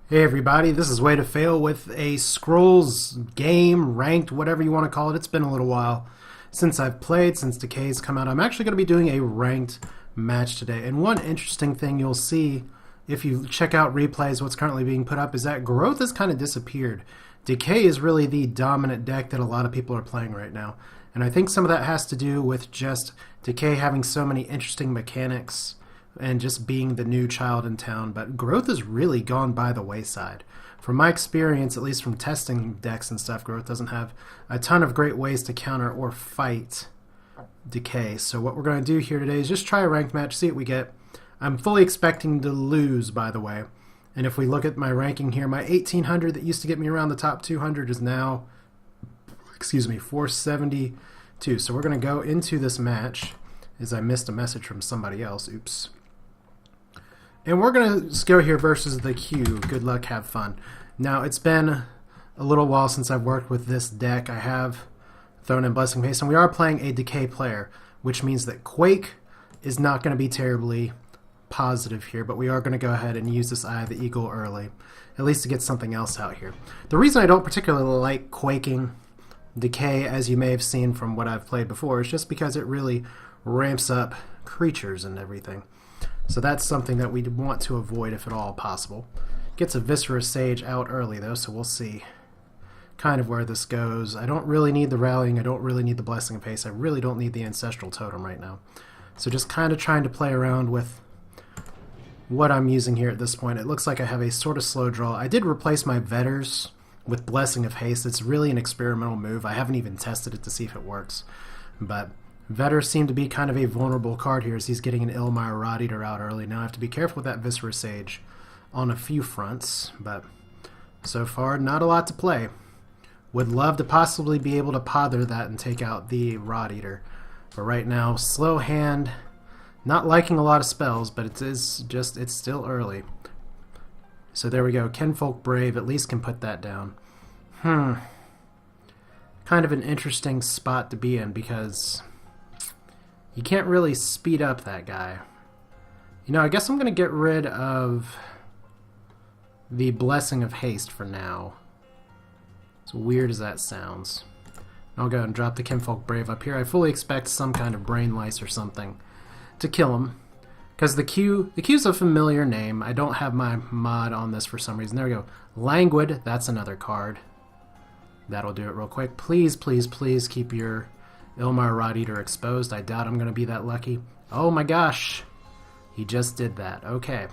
Hey everybody, this is Way to Fail with a Scrolls game, ranked, whatever you want to call it. It's been a little while since I've played, since Decay's come out. I'm actually going to be doing a ranked match today. And one interesting thing you'll see if you check out replays, what's currently being put up, is that growth has kind of disappeared. Decay is really the dominant deck that a lot of people are playing right now. And I think some of that has to do with just Decay having so many interesting mechanics and just being the new child in town, but growth has really gone by the wayside. From my experience, at least from testing decks and stuff, growth doesn't have a ton of great ways to counter or fight Decay. So what we're going to do here today is just try a ranked match, see what we get. I'm fully expecting to lose, by the way. And if we look at my ranking here, my 1800 that used to get me around the top 200 is now, 472. So we're going to go into this match, as I missed a message from somebody else. Oops. And we're going to go here versus TheQ. Good luck, have fun. Now, it's been a little while since I've worked with this deck. I have thrown in Blessing Pace, and we are playing a Decay player, which means that Quake is not going to be terribly positive here, but we are going to go ahead and use this Eye of the Eagle early, at least to get something else out here. The reason I don't particularly like Quaking Decay, as you may have seen from what I've played before, is just because it really ramps up creatures and everything. So that's something that we want to avoid if at all possible. Gets a Viscera Sage out early though, so we'll see kind of where this goes. I don't really need the Rallying, I don't really need the Blessing of Haste, I really don't need the Ancestral Totem right now. So just kind of trying to play around with what I'm using here at this point. It looks like I have a sort of slow draw. I did replace my Vetters with Blessing of Haste. It's really an experimental move. I haven't even tested it to see if it works. But Vetters seem to be kind of a vulnerable card here as he's getting an Ilmire Rot Eater out early. Now I have to be careful with that Viscera Sage on a few fronts, but so far not a lot to play. Would love to possibly be able to pother that and take out the Rot Eater. But right now, slow hand, not liking a lot of spells, but it's still early. So there we go. Kinfolk Brave at least can put that down. Kind of an interesting spot to be in because you can't really speed up that guy. You know, I guess I'm going to get rid of the Blessing of Haste for now. As weird as that sounds. I'll go and drop the Kinfolk Brave up here. I fully expect some kind of Brain Lice or something to kill him. Because the Q's a familiar name. I don't have my mod on this for some reason. There we go. Languid, that's another card. That'll do it real quick. Please, please, please keep your Ilmire Rot Eater exposed. I doubt I'm going to be that lucky. Oh my gosh. He just did that. Okay.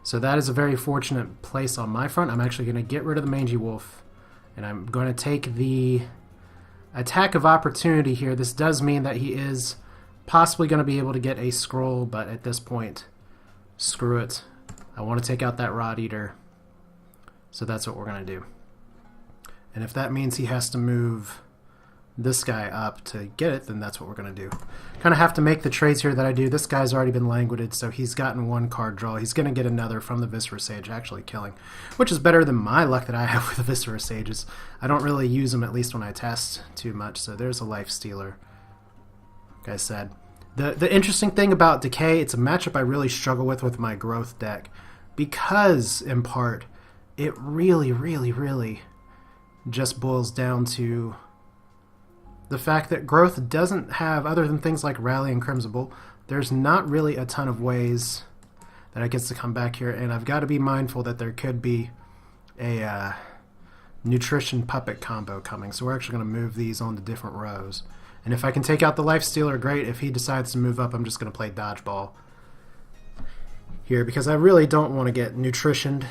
So that is a very fortunate place on my front. I'm actually going to get rid of the Mangy Wolf. And I'm going to take the attack of opportunity here. This does mean that he is possibly going to be able to get a scroll, but at this point, screw it. I want to take out that Rot Eater. So that's what we're going to do. And if that means he has to move this guy up to get it, then that's what we're going to do. Kind of have to make the trades here that I do. This guy's already been languided, so he's gotten one card draw. He's going to get another from the Viscera Sage, actually killing, which is better than my luck that I have with the Viscera Sages. I don't really use them, at least when I test, too much, so there's a Life Stealer. Like I said. The interesting thing about Decay, it's a matchup I really struggle with my growth deck, because, in part, it really just boils down to the fact that growth doesn't have, other than things like Rally and Crimson, there's not really a ton of ways that I get to come back here, and I've got to be mindful that there could be a Nutrition Puppet combo coming, so we're actually going to move these onto different rows. And if I can take out the Life Stealer, great. If he decides to move up, I'm just going to play Dodgeball here, because I really don't want to get nutritioned.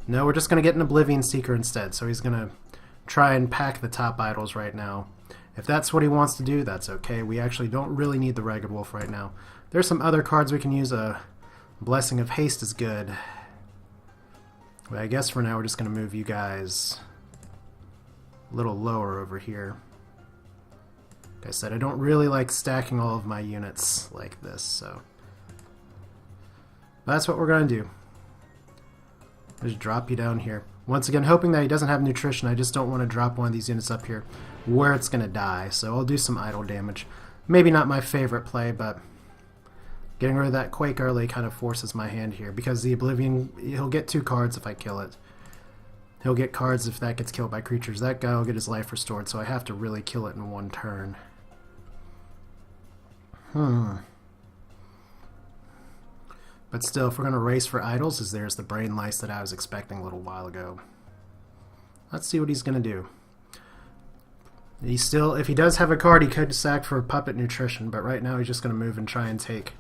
No, we're just going to get an Oblivion Seeker instead, so he's going to try and pack the top idols right now. If that's what he wants to do, that's okay. We actually don't really need the Ragged Wolf right now. There's some other cards we can use. A Blessing of Haste is good. But I guess for now we're just going to move you guys a little lower over here. Like I said, I don't really like stacking all of my units like this, so that's what we're going to do. Just drop you down here. Once again, hoping that he doesn't have nutrition. I just don't want to drop one of these units up here where it's going to die. So I'll do some idle damage. Maybe not my favorite play, but Getting rid of that Quake early kind of forces my hand here, because the Oblivion, he'll get 2 cards if I kill it. He'll get cards if that gets killed by creatures. That guy will get his life restored, so I have to really kill it in 1 turn. But still, if we're going to race for idols, there's the brain lice that I was expecting a little while ago. Let's see what he's going to do. He's still, if he does have a card, he could sack for Puppet Nutrition, but right now he's just going to move and try and take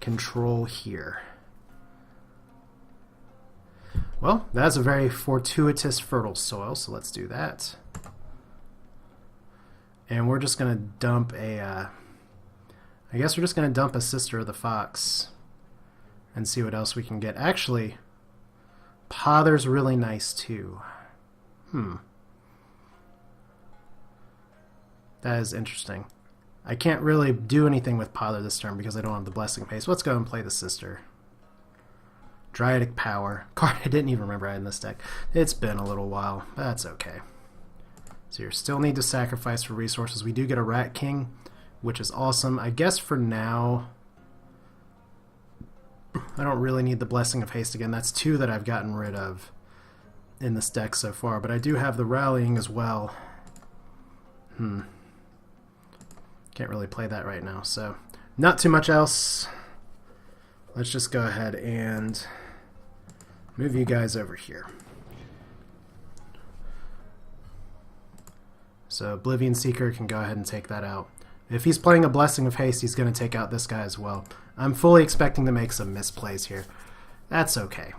control here. Well, that's a very fortuitous fertile soil, so let's do that. And we're just going to dump a, I guess we're just going to dump a Sister of the Fox and see what else we can get. Actually, Pother's really nice too. That is interesting. I can't really do anything with Pother this turn because I don't have the Blessing Paste. Let's go and play the Sister. Dryatic Power. Card I didn't even remember I had in this deck. It's been a little while. That's okay. So you still need to sacrifice for resources. We do get a Rat King, which is awesome. I guess for now, I don't really need the Blessing of Haste again. That's 2 that I've gotten rid of in this deck so far. But I do have the Rallying as well. Can't really play that right now, so not too much else. Let's just go ahead and move you guys over here. So Oblivion Seeker can go ahead and take that out. If he's playing a Blessing of Haste, he's going to take out this guy as well. I'm fully expecting to make some misplays here. That's okay.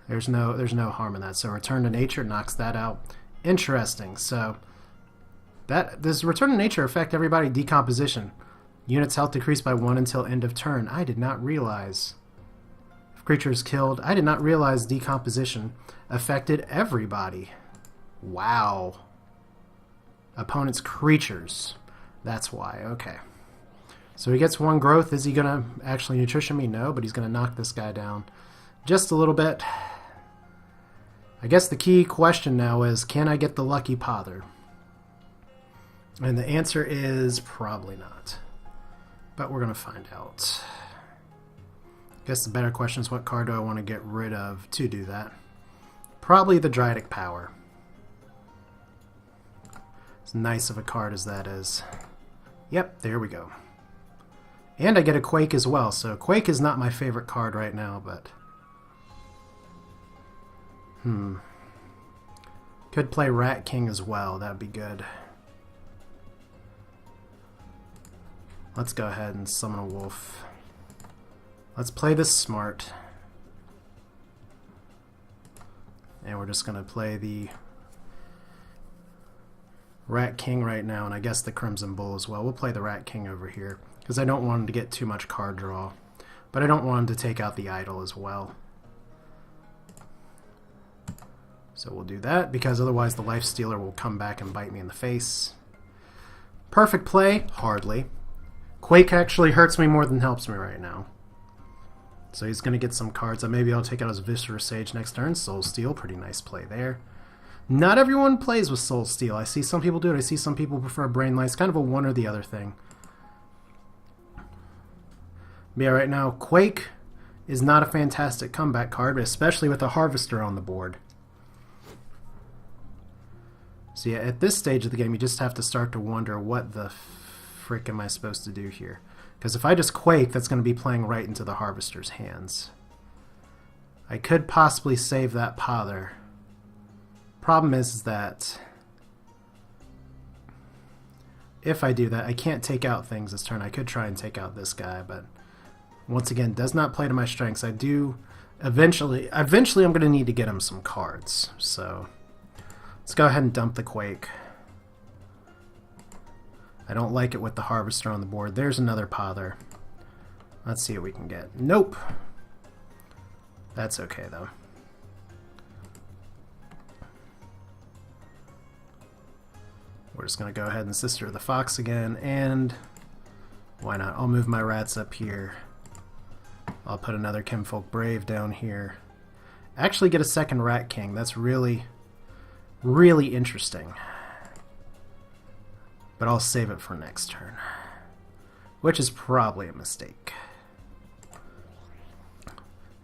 There's no harm in that. So Return to Nature knocks that out. Interesting. So does Return to Nature affect everybody? Decomposition. Units' health decreased by 1 until end of turn. I did not realize. If creature is killed, I did not realize Decomposition affected everybody. Wow. Opponent's creatures. That's why. Okay. So he gets 1 growth. Is he going to actually nutrition me? No, but he's going to knock this guy down just a little bit. I guess the key question now is, can I get the Lucky Pother? And the answer is probably not. But we're going to find out. I guess the better question is, what card do I want to get rid of to do that? Probably the Dryatic Power. As nice of a card as that is. Yep, there we go. And I get a Quake as well, so Quake is not my favorite card right now, but... Could play Rat King as well, that would be good. Let's go ahead and summon a wolf. Let's play this smart. And we're just going to play the Rat King right now, and I guess the Crimson Bull as well. We'll play the Rat King over here, because I don't want him to get too much card draw. But I don't want him to take out the Idol as well. So we'll do that, because otherwise the Life Stealer will come back and bite me in the face. Perfect play? Hardly. Quake actually hurts me more than helps me right now. So he's going to get some cards. Maybe I'll take out his Viscera Sage next turn. Soul Steel, pretty nice play there. Not everyone plays with Soul Steel. I see some people do it. I see some people prefer Brain Lice. Kind of a one or the other thing. But yeah, right now, Quake is not a fantastic comeback card, especially with a Harvester on the board. So yeah, at this stage of the game, you just have to start to wonder, what the frick am I supposed to do here? Because if I just Quake, that's going to be playing right into the Harvester's hands. I could possibly save that Pother. Problem is that if I do that, I can't take out things this turn. I could try and take out this guy, but once again, does not play to my strengths. I do eventually I'm going to need to get him some cards. So let's go ahead and dump the Quake. I don't like it with the Harvester on the board. There's another Pother. Let's see what we can get. Nope. That's okay, though. We're just going to go ahead and Sister of the Fox again, and why not? I'll move my rats up here. I'll put another Kinfolk Brave down here. Actually get a second Rat King. That's really, really interesting. But I'll save it for next turn, which is probably a mistake.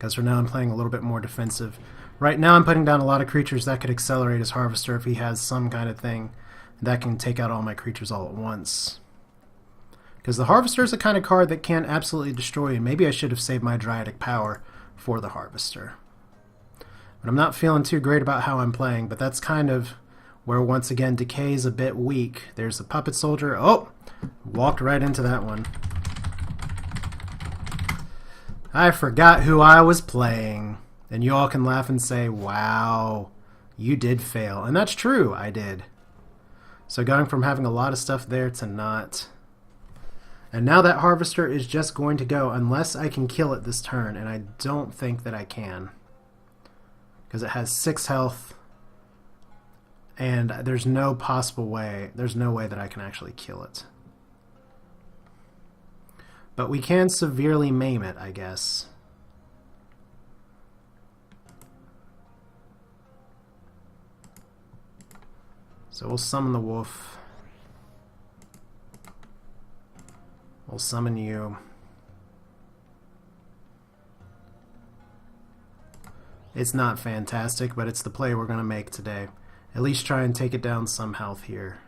because for now I'm playing a little bit more defensive. Right now I'm putting down a lot of creatures that could accelerate his Harvester if he has some kind of thing that can take out all my creatures all at once. Because the Harvester is the kind of card that can absolutely destroy you. Maybe I should have saved my Dryatic Power for the Harvester. But I'm not feeling too great about how I'm playing, but that's kind of where, once again, Decay is a bit weak. There's the Puppet Soldier. Oh! Walked right into that one. I forgot who I was playing. And you all can laugh and say, wow, you did fail. And that's true, I did. So going from having a lot of stuff there to not. And now that Harvester is just going to go unless I can kill it this turn, and I don't think that I can. Because it has 6 health, and there's no possible way, there's no way that I can actually kill it. But we can severely maim it, I guess. So we'll summon the wolf. We'll summon you. It's not fantastic, but it's the play we're going to make today. At least try and take it down some health here.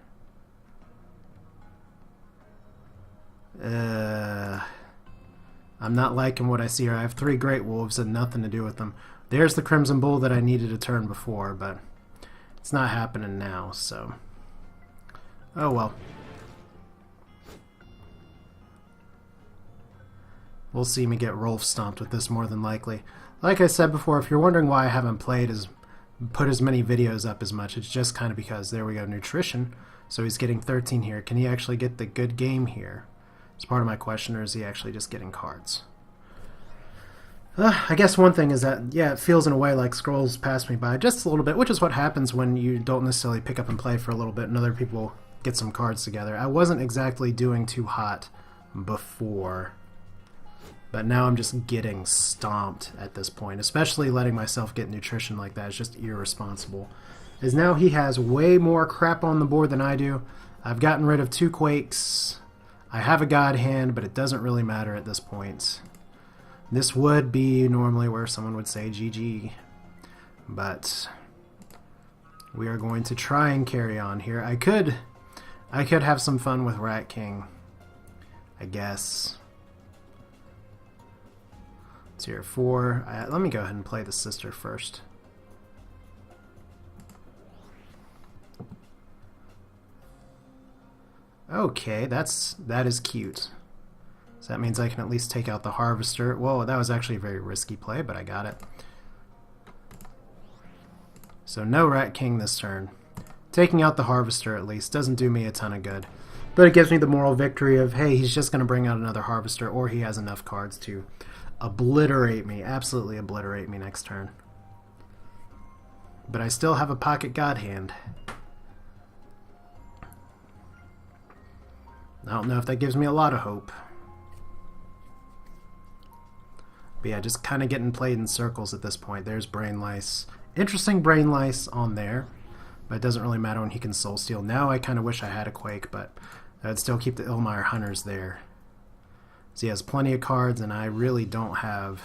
I'm not liking what I see here. I have 3 Great Wolves and nothing to do with them. There's the Crimson Bull that I needed a turn before, but it's not happening now, so. Oh well. We'll see me get Rolf stomped with this more than likely. Like I said before, if you're wondering why I haven't put as many videos up as much, it's just kind of because, there we go, nutrition. So he's getting 13 here. Can he actually get the good game here? It's part of my question, or is he actually just getting cards? I guess one thing is that, yeah, it feels in a way like scrolls pass me by just a little bit, which is what happens when you don't necessarily pick up and play for a little bit and other people get some cards together. I wasn't exactly doing too hot before, but now I'm just getting stomped at this point. Especially letting myself get nutrition like that is just irresponsible. As now he has way more crap on the board than I do. I've gotten rid of 2 Quakes. I have a God Hand, but it doesn't really matter at this point. This would be normally where someone would say GG. But we are going to try and carry on here. I could have some fun with Rat King, I guess. Tier 4. Let me go ahead and play the sister first. Okay, that is cute. So that means I can at least take out the Harvester. Whoa, that was actually a very risky play, but I got it. So no Rat King this turn. Taking out the Harvester at least doesn't do me a ton of good. But it gives me the moral victory of, hey, he's just going to bring out another Harvester, or he has enough cards to obliterate me, absolutely obliterate me next turn. But I still have a pocket God Hand. I don't know if that gives me a lot of hope. But yeah, just kind of getting played in circles at this point. There's Brain Lice. Interesting Brain Lice on there, but it doesn't really matter when he can Soul Steal. Now I kind of wish I had a Quake, but I'd still keep the Ilmire Hunters there. So he has plenty of cards, and I really don't have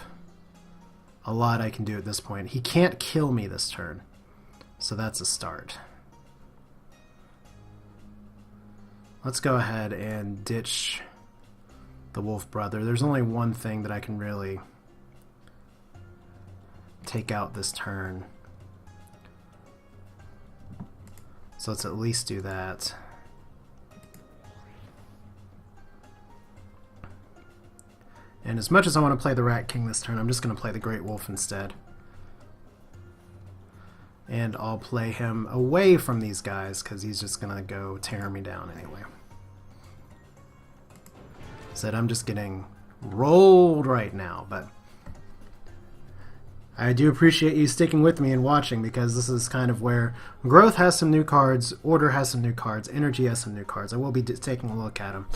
a lot I can do at this point. He can't kill me this turn, so that's a start. Let's go ahead and ditch the Wolf Brother. There's only one thing that I can really take out this turn. So let's at least do that. And as much as I want to play the Rat King this turn, I'm just going to play the Great Wolf instead. And I'll play him away from these guys because he's just going to go tear me down anyway. Said I'm just getting rolled right now, but I do appreciate you sticking with me and watching, because this is kind of where Growth has some new cards, Order has some new cards, Energy has some new cards. I will be taking a look at them,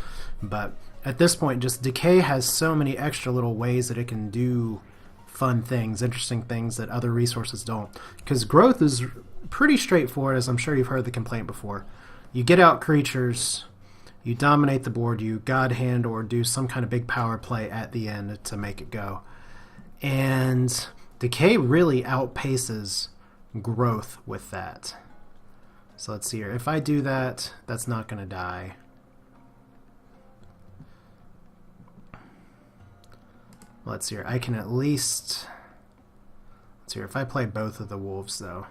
but at this point, just Decay has so many extra little ways that it can do fun things, interesting things that other resources don't. Because Growth is pretty straightforward, as I'm sure you've heard the complaint before. You get out creatures, you dominate the board, you God Hand or do some kind of big power play at the end to make it go. And Decay really outpaces growth with that. So let's see here. If I do that, that's not going to die. Let's see here. I can at least... Let's see here. If I play both of the wolves, though.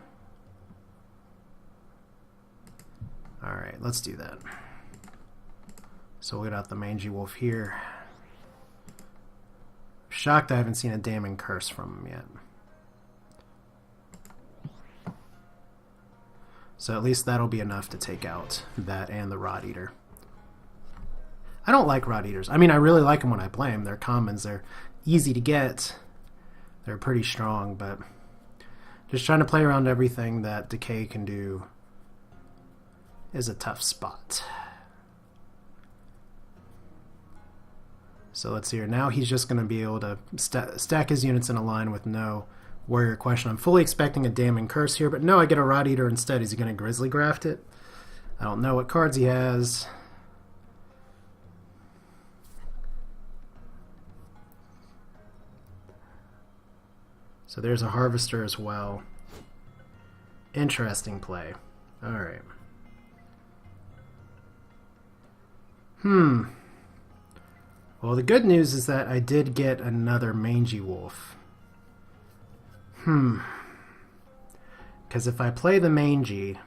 Alright, let's do that. So we'll get out the mangy wolf here. Shocked I haven't seen a damning curse from him yet. So at least that'll be enough to take out that and the Rot Eater. I don't like Rot Eaters. I mean, I really like them when I play them. They're commons. They're easy to get. They're pretty strong, but just trying to play around everything that Decay can do is a tough spot. So let's see here. Now he's just going to be able to stack his units in a line with no warrior question. I'm fully expecting a damning curse here, but no, I get a Rot Eater instead. Is he going to grizzly graft it? I don't know what cards he has. So there's a harvester as well. Interesting play. Alright. Well, the good news is that I did get another mangy wolf. Because if I play the mangy...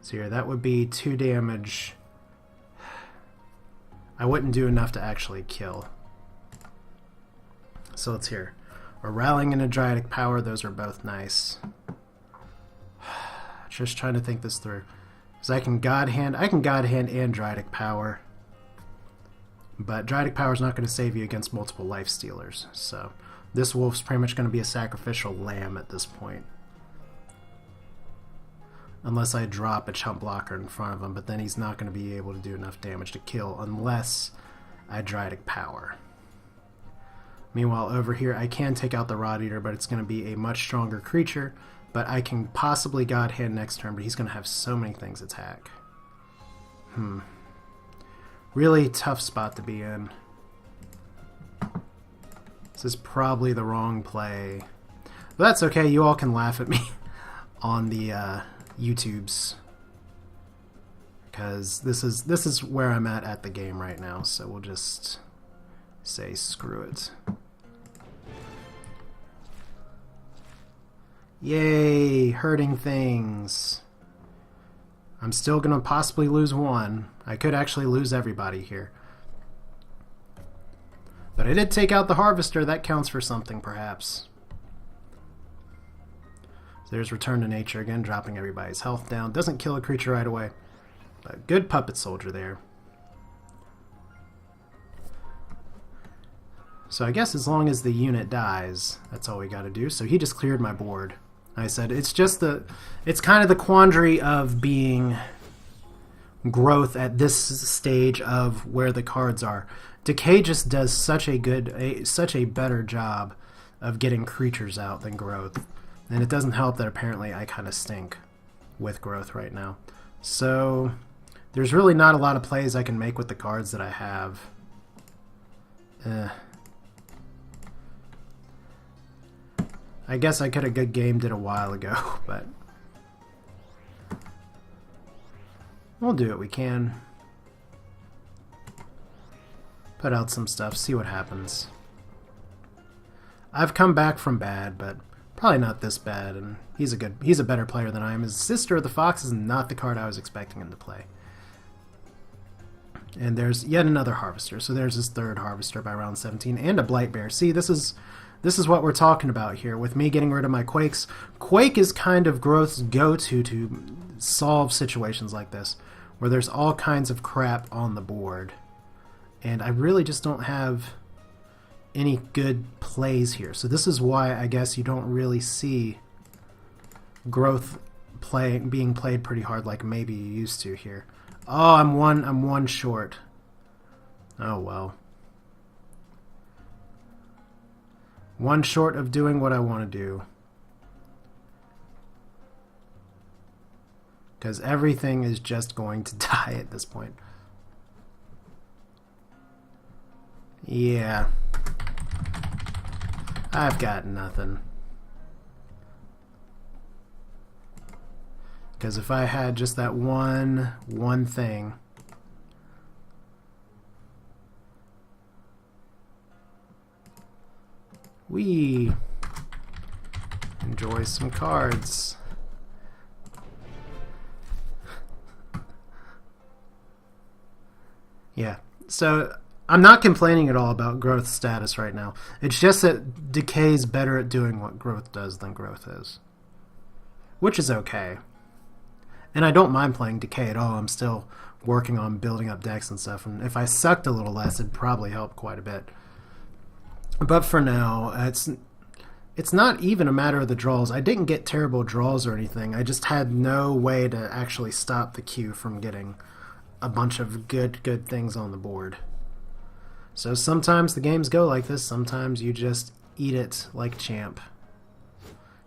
So here, that would be 2 damage. I wouldn't do enough to actually kill. So let's hear. A rallying and a Dryadic Power, those are both nice. Just trying to think this through. Because I can God Hand and Dryadic Power. But Dryadic Power is not going to save you against multiple life stealers. So this wolf's pretty much going to be a sacrificial lamb at this point. Unless I drop a chump blocker in front of him, but then he's not going to be able to do enough damage to kill unless I Dryadic Power. Meanwhile, over here, I can take out the Rot Eater, but it's going to be a much stronger creature. But I can possibly God Hand next turn, but he's going to have so many things attack. Really tough spot to be in. This is probably the wrong play. But that's okay, you all can laugh at me on the YouTubes. Because this is where I'm at the game right now, so we'll just say screw it. Yay, hurting things. I'm still going to possibly lose one. I could actually lose everybody here. But I did take out the Harvester. That counts for something, perhaps. So there's Return to Nature again, dropping everybody's health down. Doesn't kill a creature right away. But good Puppet Soldier there. So I guess as long as the unit dies, that's all we got to do. So he just cleared my board. I said it's kind of the quandary of being growth at this stage of where the cards are. Decay just does such a better job of getting creatures out than growth, and it doesn't help that apparently I kind of stink with growth right now. So there's really not a lot of plays I can make with the cards that I have. I guess I could have good gamed it a while ago, but we'll do what we can. Put out some stuff, see what happens. I've come back from bad, but probably not this bad, and he's a better player than I am. His Sister of the Fox is not the card I was expecting him to play. And there's yet another Harvester, so there's his third Harvester by round 17, and a Blight Bear. See, this is what we're talking about here. With me getting rid of my Quakes, Quake is kind of growth's go-to to solve situations like this, where there's all kinds of crap on the board. And I really just don't have any good plays here. So this is why I guess you don't really see growth being played pretty hard like maybe you used to here. Oh, I'm one short. Oh well. One short of doing what I want to do. Because everything is just going to die at this point. Yeah. I've got nothing. Because if I had just that one thing... We enjoy some cards. Yeah, so I'm not complaining at all about growth status right now. It's just that Decay's better at doing what growth does than growth is. Which is okay. And I don't mind playing Decay at all. I'm still working on building up decks and stuff. And if I sucked a little less, it'd probably help quite a bit. But for now, it's not even a matter of the draws. I didn't get terrible draws or anything. I just had no way to actually stop TheQ from getting a bunch of good things on the board. So sometimes the games go like this. Sometimes you just eat it like champ.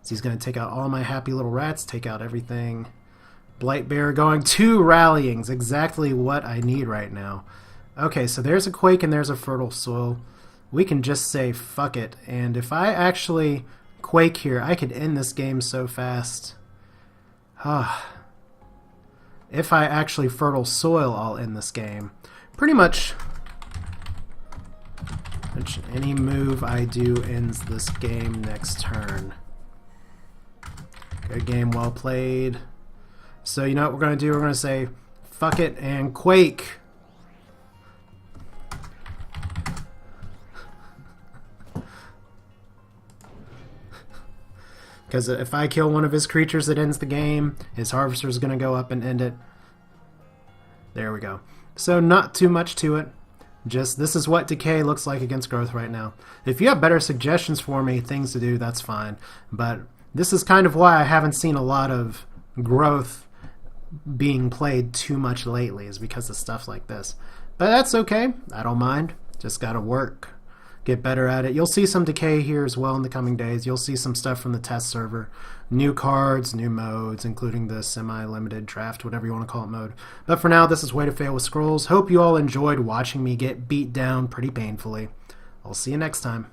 So he's going to take out all my happy little rats, take out everything. Blight Bear going 2 rallyings, exactly what I need right now. Okay, so there's a Quake and there's a Fertile Soil. We can just say fuck it, and if I actually Quake here, I could end this game so fast. If I actually Fertile Soil, I'll end this game. Pretty much any move I do ends this game next turn. Good game, well played. So you know what we're going to do? We're going to say fuck it and Quake. Because if I kill one of his creatures, it ends the game. His Harvester is going to go up and end it. There we go. So not too much to it. Just this is what Decay looks like against growth right now. If you have better suggestions for me, things to do, that's fine. But this is kind of why I haven't seen a lot of growth being played too much lately, is because of stuff like this. But that's okay. I don't mind. Just got to work. Get better at it. You'll see some Decay here as well in the coming days. You'll see some stuff from the test server. New cards, new modes, including the semi-limited draft, whatever you want to call it mode. But for now, this is Way to Fail with Scrolls. Hope you all enjoyed watching me get beat down pretty painfully. I'll see you next time.